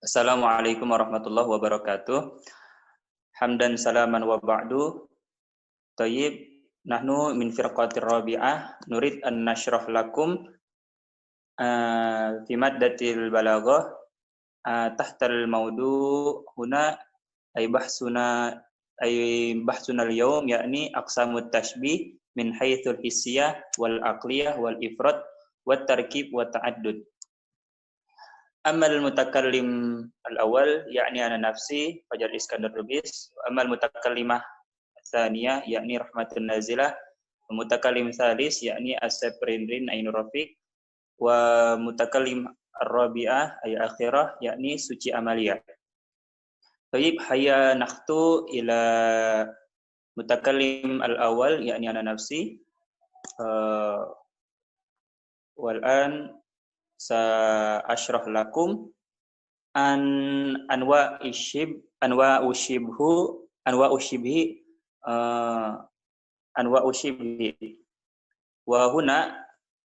Assalamualaikum warahmatullahi wabarakatuh. Hamdan salaman wa ba'du. Tayyib, nahnu min firqatir rabi'ah nurid an nashrah lakum fi maddatil balaghah tahtal mawdu' huna ay bahsuna al-yawm yakni aqsamut tashbih min haitsul hissiyah wal aqliyah wal ifrad wat tarkib wa ta'addud. Amal mutakallim al-awwal yakni ana nafsi Fajar Iskandar Lubis, amal mutakallimah tsaniyah yakni Rahmatun Nazilah, mutakallim tsalis yakni As-Saprindrin Ainur Rafiq, wa mutakallim ar-rabi'ah ay akhirah yakni Suci Amalia. Baik, hayya nakhtu ila mutakallim al-awwal yakni ana nafsi. Wal an sa-ashrah lakum anwa ushibhi wa huna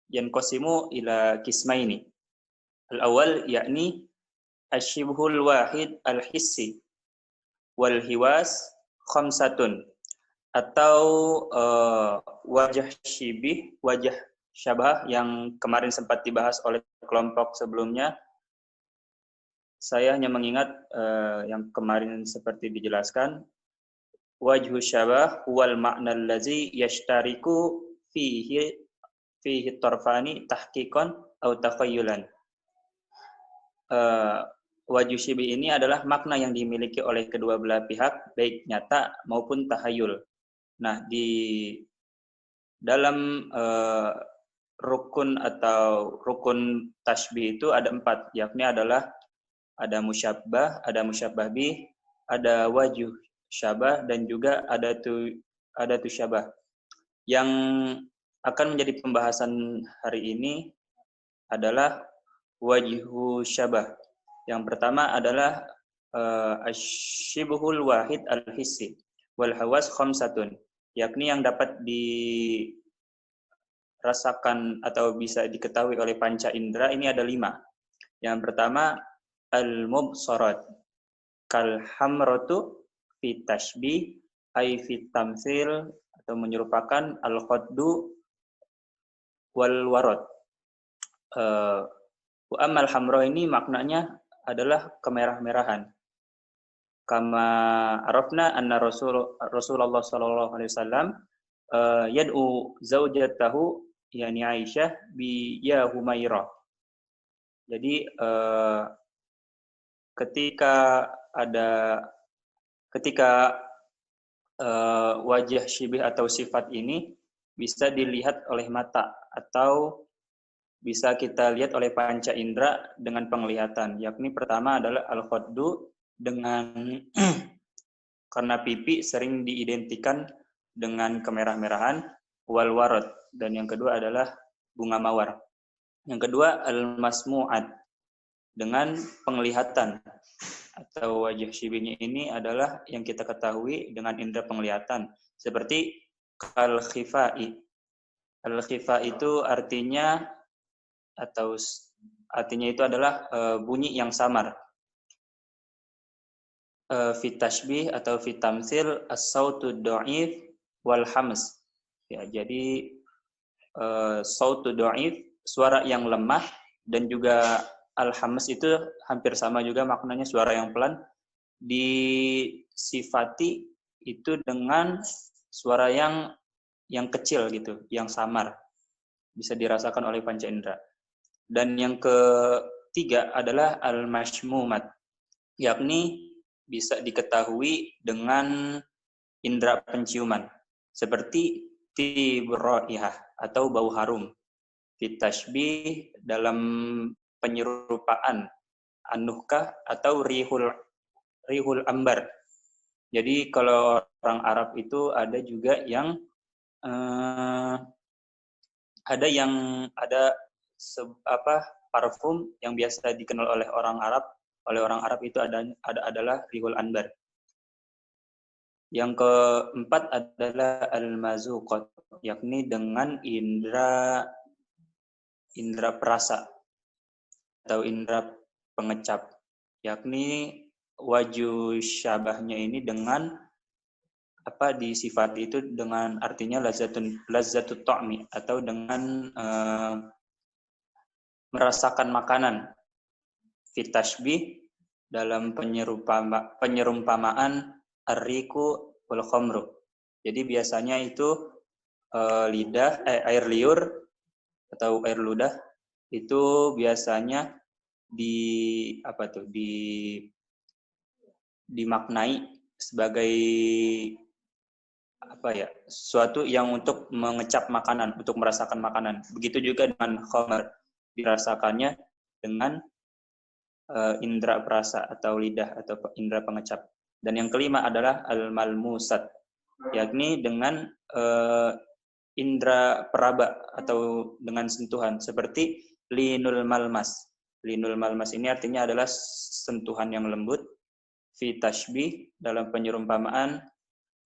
yanqasimu ila qismaini. Al-awwal yakni asyibhul wahid al-hissi wal hiwas khamsatun, atau wajah syabah yang kemarin sempat dibahas oleh kelompok sebelumnya. Saya hanya mengingat yang kemarin seperti dijelaskan, wajhu syabah wal ma'na allazi yashtariku fihi tarfani tahqiqan atau takhayyulan. Wajhu syibih ini adalah makna yang dimiliki oleh kedua belah pihak, baik nyata maupun tahayyul. Nah, di dalam rukun atau rukun tashbih itu ada 4, yakni adalah ada musyabbah, ada musyabbah bih, ada wajh syabah, dan juga ada syabah. Yang akan menjadi pembahasan hari ini adalah wajhu syabah. Yang pertama adalah asyibhul wahid al-hissi wal hawas khamsatun, yakni yang dapat dirasakan atau bisa diketahui oleh panca indera ini ada 5. Yang pertama al-mubsarat kal hamratu fi tashbih ay fi tamtsil, atau menyerupakan al-khaddu wal warad. Wa amal hamra ini maknanya adalah kemerah-merahan. Kama arafna anna Rasulullah sallallahu alaihi wasallam yad'u zaujatahu yani Aisyah bi ya Humairah. Jadi ketika wajah syibih atau sifat ini bisa dilihat oleh mata atau bisa kita lihat oleh panca indera dengan penglihatan, yakni pertama adalah al-khaddu, dengan karena pipi sering diidentikan dengan kemerah-merahan, wal warad, dan yang kedua adalah bunga mawar. Yang kedua al-masmu'at, dengan penglihatan, atau wajah syibihnya ini adalah yang kita ketahui dengan indera penglihatan, seperti al-khifai. Al-khifa itu artinya itu adalah bunyi yang samar. Fi tashbih atau fi tamtsil as-sautu dha'if wal hams. Ya, jadi sautu dha'if, suara yang lemah, dan juga al-hams itu hampir sama juga maknanya, suara yang pelan, disifati itu dengan suara yang kecil gitu, yang samar, bisa dirasakan oleh panca indera. Dan yang ketiga adalah al-mashmumat, yakni bisa diketahui dengan indera penciuman, seperti tibraihah atau bau harum. Fitashbih dalam penyerupaan, anuhkah atau rihul ambar. Jadi kalau orang Arab itu ada juga yang parfum yang biasa dikenal oleh orang Arab itu adalah rihul anbar. Yang keempat adalah al-mazuqat, yakni dengan indera perasa atau indera pengecap. yakni waju syabahnya ini dengan disifati itu dengan artinya lazzatut ta'mi, atau dengan merasakan makanan. Fit tashbih, dalam penyerumpamaan ar-riku wal khamru. Jadi biasanya itu air liur atau air ludah itu biasanya dimaknai sebagai sesuatu yang untuk mengecap makanan, untuk merasakan makanan. Begitu juga dengan khamr, dirasakannya dengan indera perasa atau lidah atau indera pengecap. Dan yang kelima adalah al-malmusat, yakni dengan indera peraba atau dengan sentuhan, seperti linul malmas. Linul malmas ini artinya adalah sentuhan yang lembut. Fi tashbih, dalam penyerumpamaan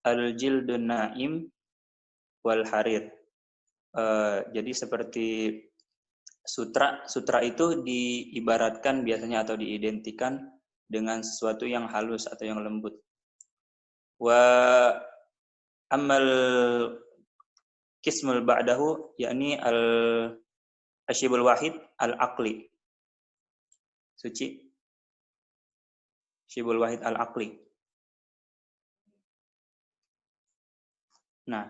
al-jildun naim wal harir. Jadi seperti sutra itu diibaratkan biasanya atau diidentikan dengan sesuatu yang halus atau yang lembut. Wa amal kismul ba'dahu, yakni al-asyibul wahid al-aqli. Suci. Asyibul wahid al-aqli. Nah,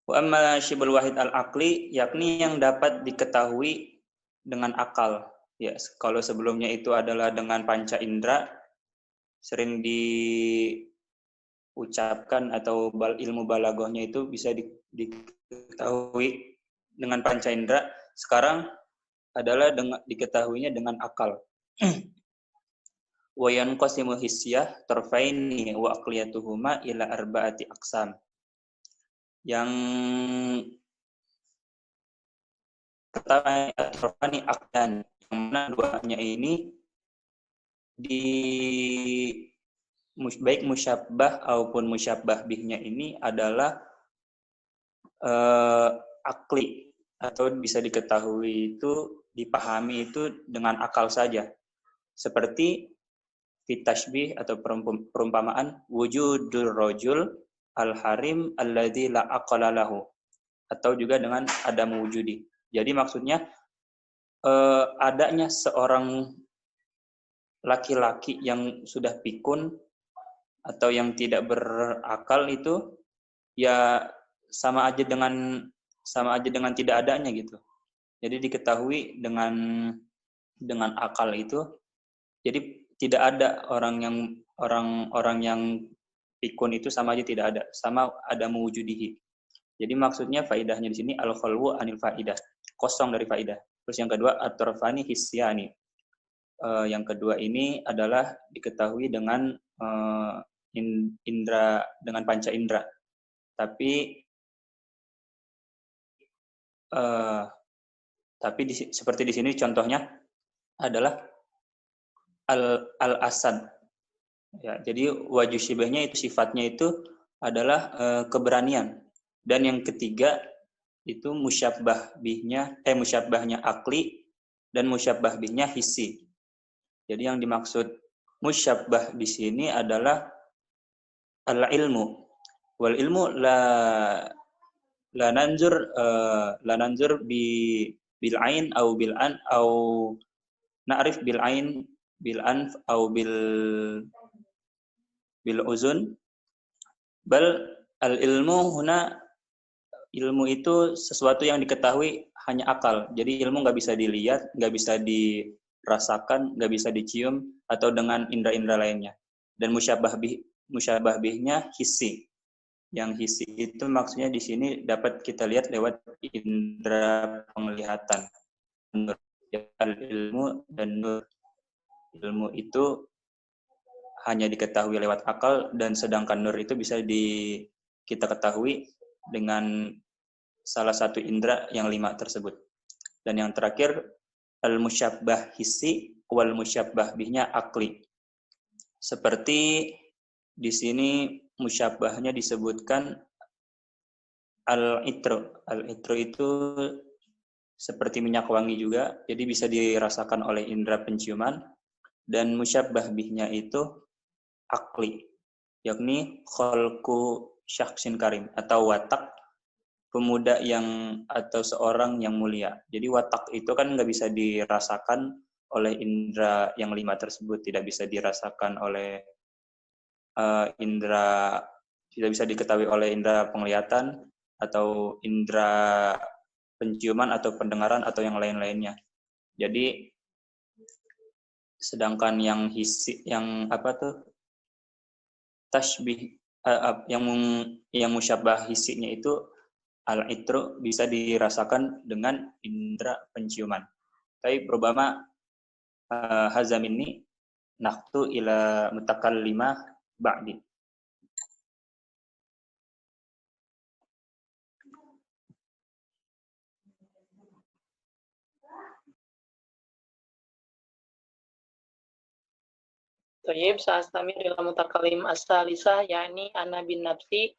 wa amma syibul wahid al-aqli, yakni yang dapat diketahui dengan akal. Ya, kalau sebelumnya itu adalah dengan panca indera, sering diucapkan atau ilmu balaghahnya itu bisa diketahui dengan panca indera. Sekarang adalah diketahuinya dengan akal. Wa yanqasimu hisyah tarfaini wa aqliyatuhuma ila arba'ati aqsam. Yang pertama atrofani akdan, yang mana duanya ini baik musyabbah maupun musyabbah bihnya ini adalah akli, atau bisa diketahui itu, dipahami itu dengan akal saja. Seperti fitashbih atau perumpamaan wujudul rajul al-harim alladzi la aqala lahu, atau juga dengan adam wujudi. Jadi maksudnya adanya seorang laki-laki yang sudah pikun atau yang tidak berakal itu ya sama aja dengan tidak adanya gitu. Jadi diketahui dengan akal itu. Jadi tidak ada orang yang pikun itu sama aja tidak ada, sama ada mewujudihi. Jadi maksudnya faidahnya di sini al-khalwu anil faidah, kosong dari faidah. Terus yang kedua at-tarfani hisyani. Yang kedua ini adalah diketahui dengan indra, dengan panca indra. Tapi seperti di sini contohnya adalah al-asad. Ya, jadi waju syibahnya itu sifatnya itu adalah keberanian. Dan yang ketiga itu musyabbahnya akli dan musyabbah bihnya hissi. Jadi yang dimaksud musyabbah di sini adalah al-ilmu. Wal ilmu la nanzur bil ain au bil an au na'rif bil ain bil anf au bil uzun, bal al ilmu huna, ilmu itu sesuatu yang diketahui hanya akal. Jadi ilmu nggak bisa dilihat, nggak bisa dirasakan, nggak bisa dicium atau dengan indera-indera lainnya. Dan musyabbah bihnya hissi. Yang hissi itu maksudnya di sini dapat kita lihat lewat indera penglihatan. Nur, ilmu dan nur. Ilmu itu hanya diketahui lewat akal, dan sedangkan nur itu bisa kita ketahui dengan salah satu indera yang 5 tersebut. Dan yang terakhir al-musyabbah hissi wal musyabbah bihnya akli. Seperti di sini musyabbahnya disebutkan al-itru. Al-itru itu seperti minyak wangi juga, jadi bisa dirasakan oleh indera penciuman. Dan musyabbah bihnya itu akli, yakni khalqu syakhsin karim, atau watak pemuda yang atau seorang yang mulia. Jadi watak itu kan nggak bisa dirasakan oleh indera yang 5 tersebut, tidak bisa dirasakan oleh indera, tidak bisa diketahui oleh indera penglihatan atau indera penciuman atau pendengaran atau yang lain-lainnya. Jadi sedangkan yang hisi, yang apa tuh, tashbih, yang musyabbah hisinya itu al-itru bisa dirasakan dengan indera penciuman. Tapi perubahan hazam ini naqtu ila mutakallimah ba'di. Tayyib, sa'astamir ila mutakalim as-salisah, yakni ana bin nafsi.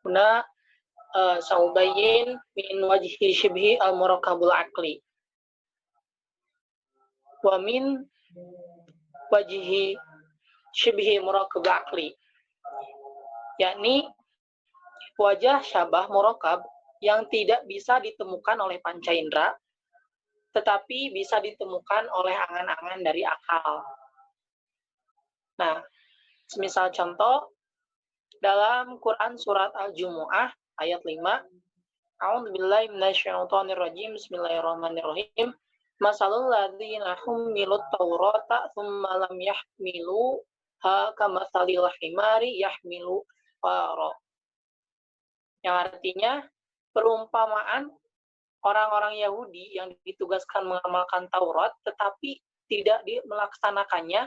Huna saubayin min wajhi shibhi al-murakabul akli. Wa min wajhi shibhi murakabul akli. Yakni wajah syabah murakab yang tidak bisa ditemukan oleh panca indera, tetapi bisa ditemukan oleh angan-angan dari akal. Nah, semisal contoh, dalam Quran surat Al-Jumu'ah ayat 5, A'udzubillahi minasyaitonirrajim, bismillahirrahmanirrahim, masalul ladzina hummilut taurata tsumma lam yahmiluha kamatsalil himari yahmilu asfara. Yang artinya, perumpamaan orang-orang Yahudi yang ditugaskan mengamalkan Taurat tetapi tidak melaksanakannya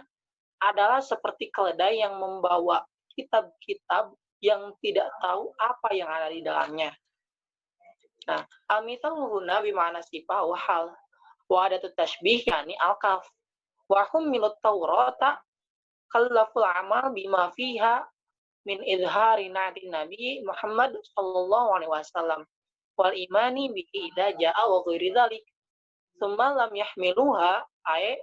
adalah seperti keledai yang membawa kitab-kitab yang tidak tahu apa yang ada di dalamnya. Nah, al-mithal huna bima'na sifah wa hal wa adatut tashbih yani al-kaf. Wa hum milut Taurata kallaful amal bima fiha min izhari na'ti Nabi Muhammad sallallahu alaihi wasallam wal imani bihi idza jaa wa ghairi dzalik. Tsumma lam yahmiluha ay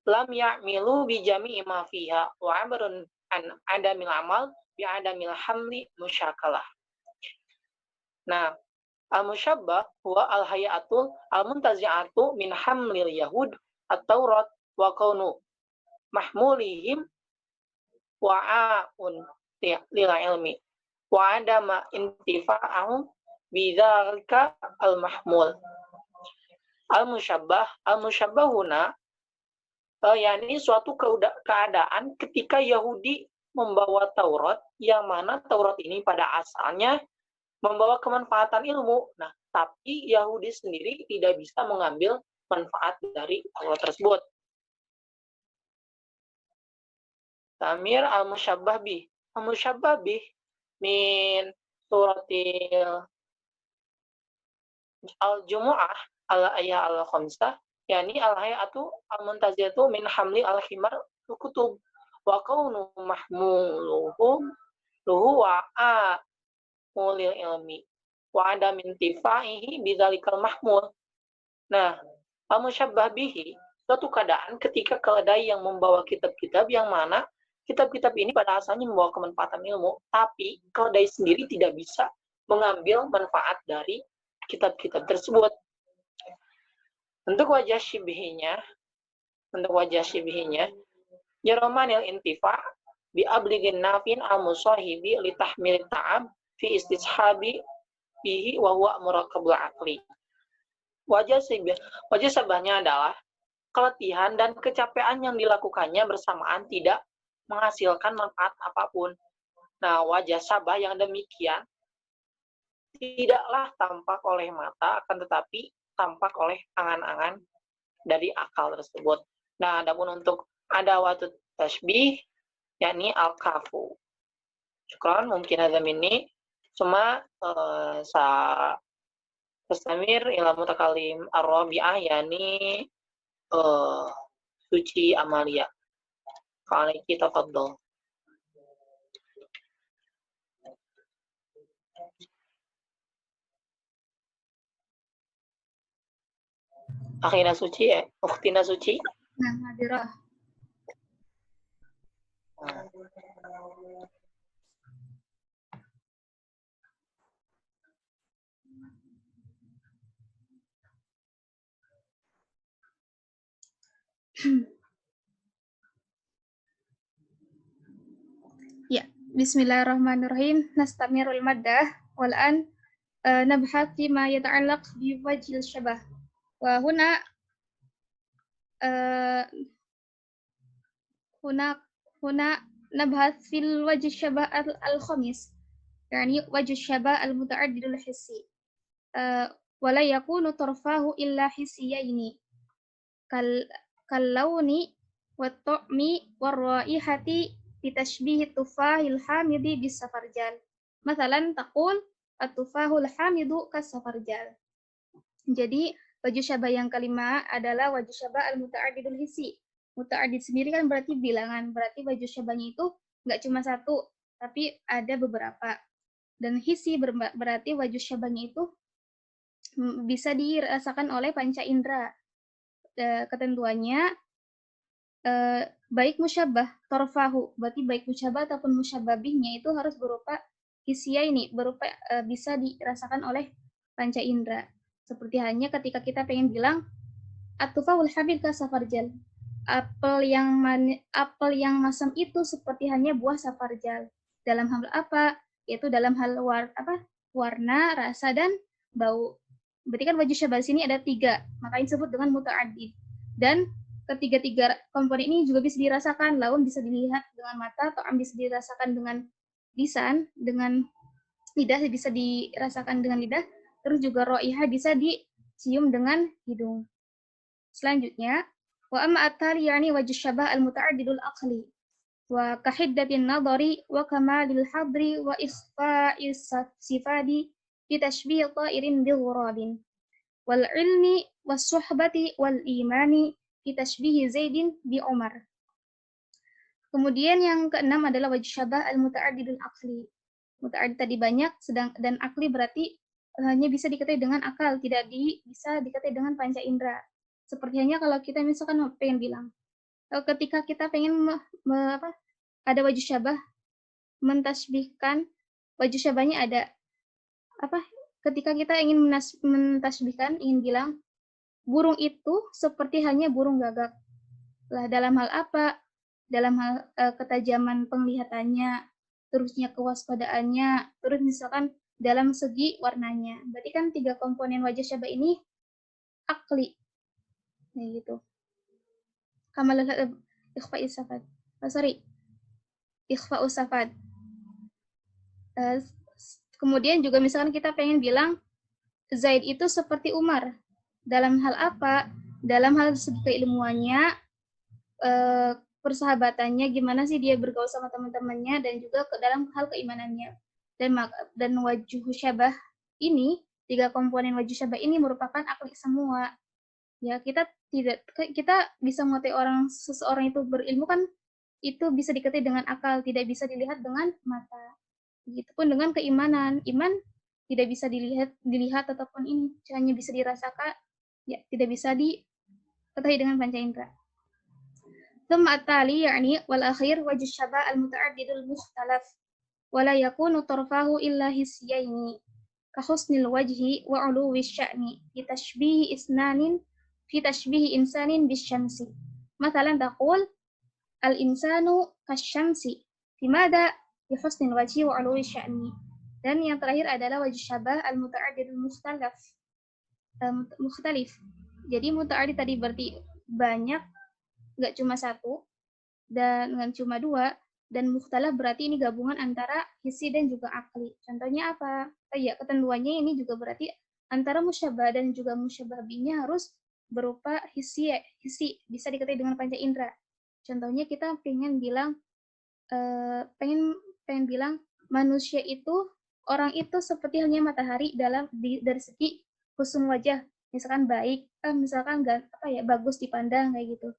lam ya'milu bi jami'i ma fiha wa abrun an adamil amal bi adamil hamli musyakalah. Nah, al-musyabbah huwa al-hayatul al-muntazi'atu min hamlil yahud at-taurat wa kaunu mahmulihim wa'aun lil ilmi wa adama intifa'ahum bidzalika al-mahmul. Al-musyabbahuna yakni suatu keadaan ketika Yahudi membawa Taurat, yang mana Taurat ini pada asalnya membawa kemanfaatan ilmu. Nah, tapi Yahudi sendiri tidak bisa mengambil manfaat dari Taurat tersebut. Tamir al-musyabbah bih. Al-musyabbah bih min suratil al-Jumu'ah al-ayah al-khamsah, yakni al-hayatu al-muntaziyatu min hamli al-himar al-kutub wa kaunu mahmuluhum luhu wa'a mulil ilmi wa ada min tifaihi bidzalikal mahmul. Nah, al-musyabbah bihi suatu keadaan ketika keledai yang membawa kitab-kitab yang mana kitab-kitab ini pada asalnya membawa kemanfaatan ilmu, tapi keledai sendiri tidak bisa mengambil manfaat dari kitab-kitab tersebut. Untuk wajah syibhinya, Yaromanil intifa bi abligin nafin al-musahibi li tahmil ta'am fi istishabi bihi wa huwa murakabul akli. Wajah sabahnya adalah keletihan dan kecapean yang dilakukannya bersamaan tidak menghasilkan manfaat apapun. Nah, wajah sabah yang demikian tidaklah tampak oleh mata, akan tetapi tampak oleh angan-angan dari akal tersebut. Nah, adapun untuk adawatut tashbih, yakni al-kafu. Syukran, mungkin ada ini. Cuma sa tastamir ila mutakalim ar-rabi'ah, yakni suci amalia. Kali kita tafadhol. Akhina Suci ya, Ukhtina Suci. Nah, hadirah. Ya, bismillahirrahmanirrahim. Nastamirul maddah wal an nabhat fima yata'allaq bi wajhil syabah. Wa huna huna nabhat fil wajh syabah al-khamis. Yani wajh syabah al-muta'addidul hissi. Wa la yakunu tarfahu illa hissiyaini. Kal-launi wat-ta'mi war-raihati bitashbih tufahil hamidi bis-safarjal. Mathalan taqul at-tufahul hamidu kas-safarjal. Jadi wajh syabah yang kelima adalah wajh syabah al-muta'addidul hissi. Muta'addid sendiri kan berarti bilangan, berarti wajh syabahnya itu nggak cuma satu, tapi ada beberapa. Dan hissi berarti wajh syabahnya itu bisa dirasakan oleh panca indera. Ketentuannya baik musyabbah torfahu, berarti baik musyabbah ataupun musyabbabihnya itu harus berupa hisia ini, berupa bisa dirasakan oleh panca indera. Seperti hanya ketika kita pengen bilang at-tufahul hamid ka safarjal, apel yang masam itu seperti hanya buah safarjal. Dalam hal apa? Yaitu dalam hal warna, rasa, dan bau. Berarti kan wajh syabah sini ada 3, makanya disebut dengan muta'addid. Dan ketiga-tiga komponen ini juga bisa dirasakan. Laun bisa dilihat dengan mata, ta'am bisa dirasakan dengan lisan, dengan lidah bisa dirasakan dengan lidah, terus juga ro'iha bisa dicium dengan hidung. Selanjutnya, wa amma at-tali yani wajh syabah al-muta'addidul aqli wa kahiddatin nadari wa kamalil hadri wa isfa'is sifadi bitashbih ta'irin bil ghurabin wal ilmi was suhbati wal imani bitashbih Zaidin bi Umar. Kemudian yang keenam adalah wajh syabah al-muta'addidul aqli. Muta'addid tadi banyak, dan akli berarti hanya bisa dikatai dengan akal, tidak bisa dikatai dengan panca indera. Seperti hanya kalau kita misalkan pengen bilang, ketika kita pengen ada wajh syabah, mentasbihkan wajh syabahnya ada ketika kita ingin mentasbihkan, ingin bilang burung itu seperti hanya burung gagak. Lah dalam hal apa? Dalam hal ketajaman penglihatannya, terusnya kewaspadaannya, terus misalkan dalam segi warnanya. Berarti kan 3 komponen wajh syabah ini akli. Nah, gitu. Kamal ikhfa usafad. Ikhfa usafad. Kemudian juga misalkan kita pengen bilang Zaid itu seperti Umar. Dalam hal apa? Dalam hal segi keilmuannya, persahabatannya, gimana sih dia bergaul sama teman-temannya, dan juga dalam hal keimanannya. Dan wajh syabah ini, 3 komponen wajh syabah ini merupakan akli semua. Ya, kita bisa mengetahui seseorang itu berilmu kan itu bisa dikatai dengan akal, tidak bisa dilihat dengan mata. Begitupun dengan keimanan. Iman tidak bisa dilihat ataupun ini hanya bisa dirasakan, ya tidak bisa diketahui dengan panca indera. ثم التالي يعني والأخير وجه الشبه المتعدد المختلف ولا يكون طرفاه إلا حسيين كحسن الوجه وعلو الشأن في تشبيه إنسان بالشمس مثلا تقول الإنسان كالشمس لماذا؟ بحسن الوجه وعلو الشأن. Dan yang terakhir adalah wajh syabah al-muta'addid mukhtalif. Jadi muta'addid tadi berarti banyak, nggak cuma 1, dan nggak cuma 2, dan mukhtalaf berarti ini gabungan antara hissi dan juga akli. Contohnya apa? Ya, ketentuannya ini juga berarti antara musyabbah dan juga musyabbah binya harus berupa hissi, bisa dikatai dengan panca indera. Contohnya kita pengen bilang bilang manusia itu, orang itu seperti hanya matahari dari segi husn wajah, misalkan baik, misalkan bagus dipandang kayak gitu.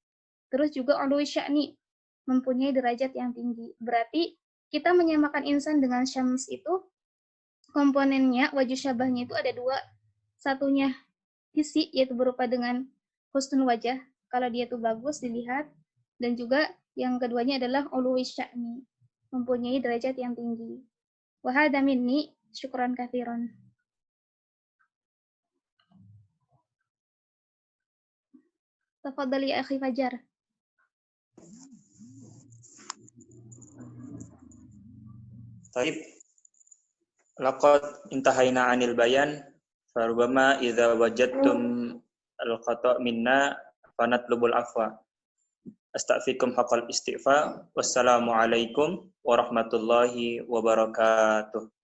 Terus juga ulwi sya'ni, mempunyai derajat yang tinggi. Berarti kita menyamakan insan dengan syams itu komponennya, wajh syabahnya itu ada 2. Satunya hissi, yaitu berupa dengan husnul wajah, kalau dia tuh bagus dilihat, dan juga yang keduanya adalah uluwis sya'ni, mempunyai derajat yang tinggi. Wa hadza minni, syukran katsiran. Tafadhal ya akhi Fajar. Taib. Laqad intahaina 'anil bayan, farubama idza wajadtum al-khata' minna fanatlubul afwa. Astaghfirukum haqqal istighfar. Wassalamu alaikum warahmatullahi wabarakatuh.